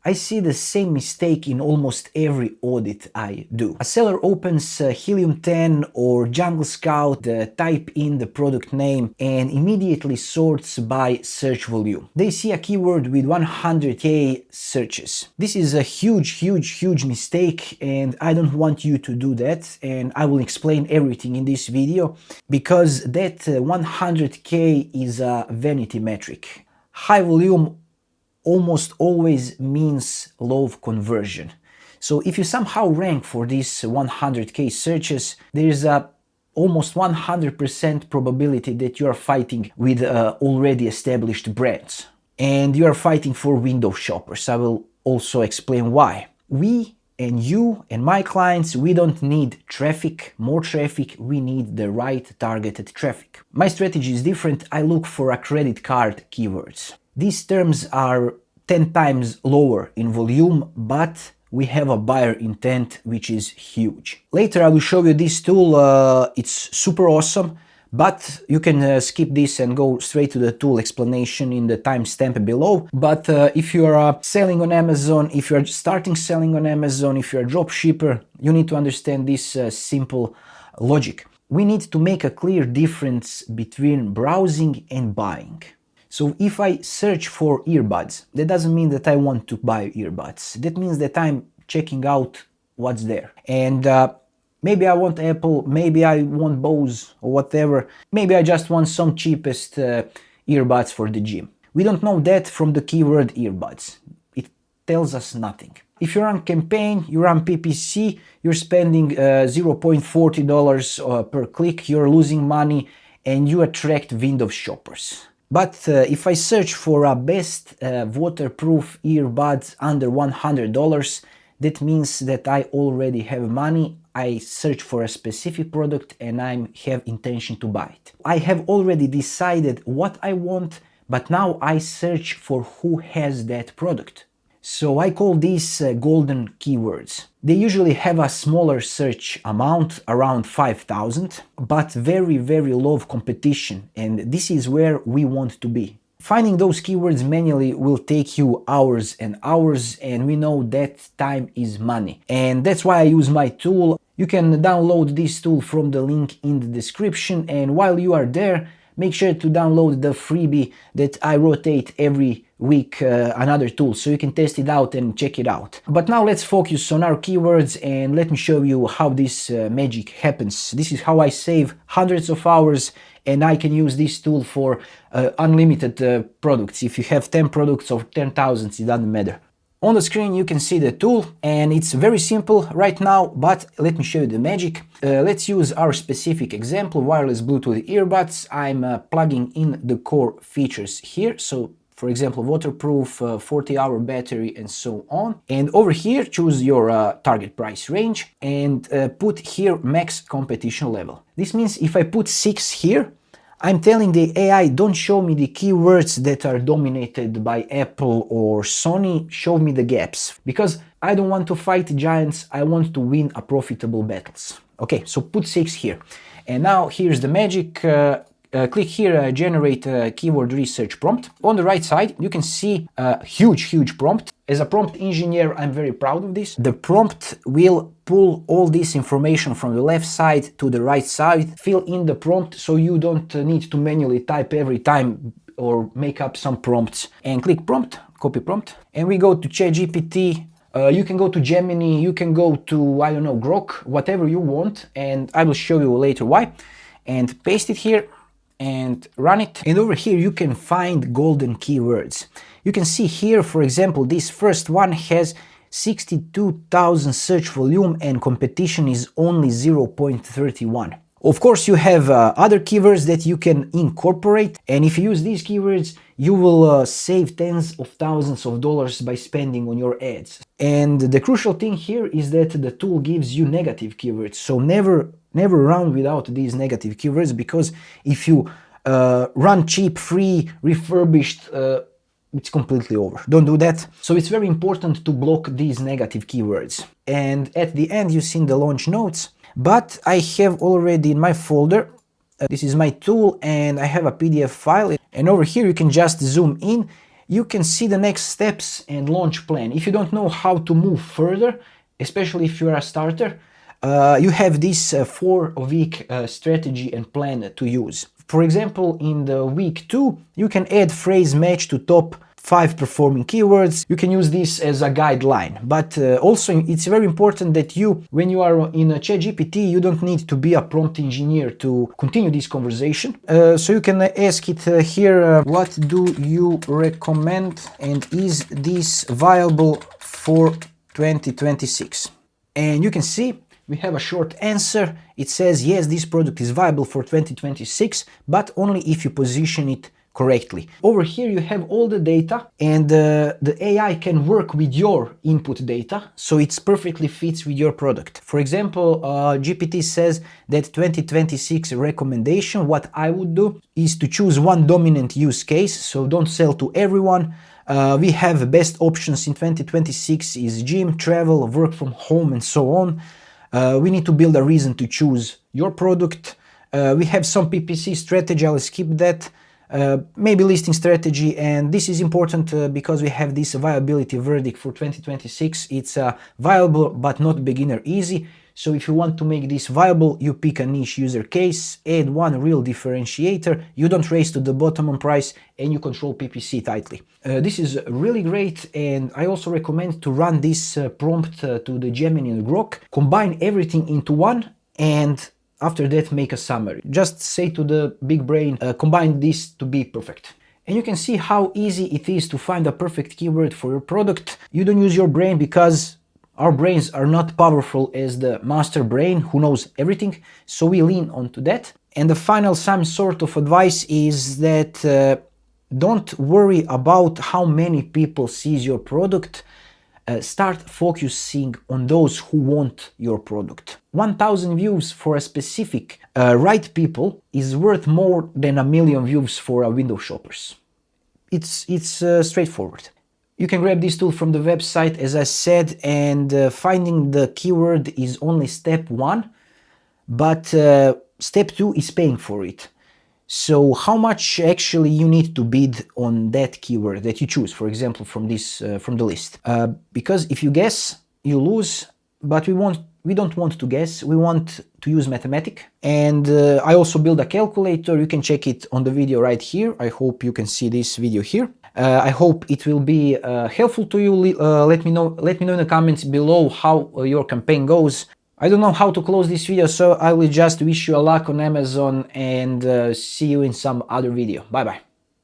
I see the same mistake in almost every audit I do. A seller opens Helium 10 or Jungle Scout, type in the product name and immediately sorts by search volume. They see a keyword with 100k searches. This is a huge mistake, and I don't want you to do that, and I will explain everything in this video, because that 100k is a vanity metric. High volume almost always means low conversion. So if you somehow rank for these 100k searches, there is a almost 100% probability that you are fighting with already established brands. And you are fighting for window shoppers. I will also explain why. We and you and my clients, we don't need traffic, more traffic, we need the right targeted traffic. My strategy is different. I look for a credit card keywords. These terms are 10 times lower in volume, but we have a buyer intent, which is huge. Later I will show you this tool. It's super awesome, but you can skip this and go straight to the tool explanation in the timestamp below. But if you are selling on Amazon, if you are starting selling on Amazon, if you're a drop shipper, you need to understand this simple logic. We need to make a clear difference between browsing and buying. So if I search for earbuds, that doesn't mean that I want to buy earbuds. That means that I'm checking out what's there. And maybe I want Apple, maybe I want Bose or whatever. Maybe I just want some cheapest earbuds for the gym. We don't know that from the keyword earbuds. It tells us nothing. If you run campaign, you run PPC, you're spending $0.40 per click, you're losing money, and you attract window shoppers. But if I search for a best waterproof earbuds under $100, that means that I already have money. I search for a specific product and I have intention to buy it. I have already decided what I want, but now I search for who has that product. So I call these golden keywords. They usually have a smaller search amount, around 5,000, but very low competition, and this is where we want to be. Finding those keywords manually will take you hours and hours, and we know that time is money. And that's why I use my tool. You can download this tool from the link in the description, and while you are there, make sure to download the freebie that I rotate every week, another tool, so you can test it out and check it out. But now let's focus on our keywords and let me show you how this magic happens. This is how I save hundreds of hours, and I can use this tool for unlimited products. If you have 10 products or 10,000, it doesn't matter. On the screen you can see the tool, and it's very simple right now, but let me show you the magic. Let's use our specific example, wireless Bluetooth earbuds. I'm plugging in the core features here. So for example, waterproof, 40-hour battery, and so on. And over here, choose your target price range and put here max competition level. This means if I put 6 here, I'm telling the AI, don't show me the keywords that are dominated by Apple or Sony, show me the gaps. Because I don't want to fight giants, I want to win a profitable battles. Okay, so put 6 here. And now here's the magic. Click here, generate a keyword research prompt. On the right side, you can see a huge prompt. As a prompt engineer, I'm very proud of this. The prompt will pull all this information from the left side to the right side, fill in the prompt so you don't need to manually type every time or make up some prompts. And click prompt, copy prompt, and we go to ChatGPT. You can go to Gemini, you can go to, I don't know, Grok, whatever you want, and I will show you later why. And paste it here and run it. And over here you can find golden keywords. You can see here, for example, this first one has 62,000 search volume and competition is only 0.31. Of course, you have other keywords that you can incorporate, and if you use these keywords, you will save tens of thousands of dollars by spending on your ads. And the crucial thing here is that the tool gives you negative keywords, so never run without these negative keywords, because if you run cheap, free, refurbished, it's completely over. Don't do that. So it's very important to block these negative keywords. And at the end you see the launch notes, but I have already in my folder, this is my tool, and I have a PDF file, and over here you can just zoom in. you can see the next steps and launch plan. If you don't know how to move further, especially if you are a starter, you have this 4-week strategy and plan to use. For example, in the week 2, you can add phrase match to top 5 performing keywords. You can use this as a guideline, but also it's very important that you, when you are in a ChatGPT, you don't need to be a prompt engineer to continue this conversation. So you can ask it here, what do you recommend and is this viable for 2026? And you can see we have a short answer. It says, yes, this product is viable for 2026, but only if you position it correctly. Over here you have all the data, and the AI can work with your input data, so it perfectly fits with your product. For example, GPT says that 2026 recommendation, what I would do is to choose one dominant use case, so don't sell to everyone. We have best options in 2026 is gym, travel, work from home, and so on. We need to build a reason to choose your product. We have some PPC strategy, I'll skip that. Maybe listing strategy, and this is important because we have this viability verdict for 2026. It's viable but not beginner easy. So if you want to make this viable, you pick a niche user case, add one real differentiator, you don't race to the bottom on price, and you control PPC tightly. This is really great, and I also recommend to run this prompt to the Gemini and Grok, combine everything into one, and after that make a summary. Just say to the big brain, combine this to be perfect. And you can see how easy it is to find a perfect keyword for your product. You don't use your brain because our brains are not powerful as the master brain who knows everything, so we lean onto that. And the final some sort of advice is that don't worry about how many people sees your product. Start focusing on those who want your product. 1,000 views for a specific right people is worth more than 1,000,000 views for a window shoppers. It's straightforward. You can grab this tool from the website, as I said, and finding the keyword is only step 1, but step 2 is paying for it. So how much actually you need to bid on that keyword that you choose, for example, from this from the list? Because if you guess, you lose. But we don't want to guess. We want to use mathematics. And I also build a calculator. You can check it on the video right here. I hope you can see this video here. I hope it will be helpful to you. Let me know in the comments below how your campaign goes. I don't know how to close this video, so I will just wish you a luck on Amazon and see you in some other video. Bye bye.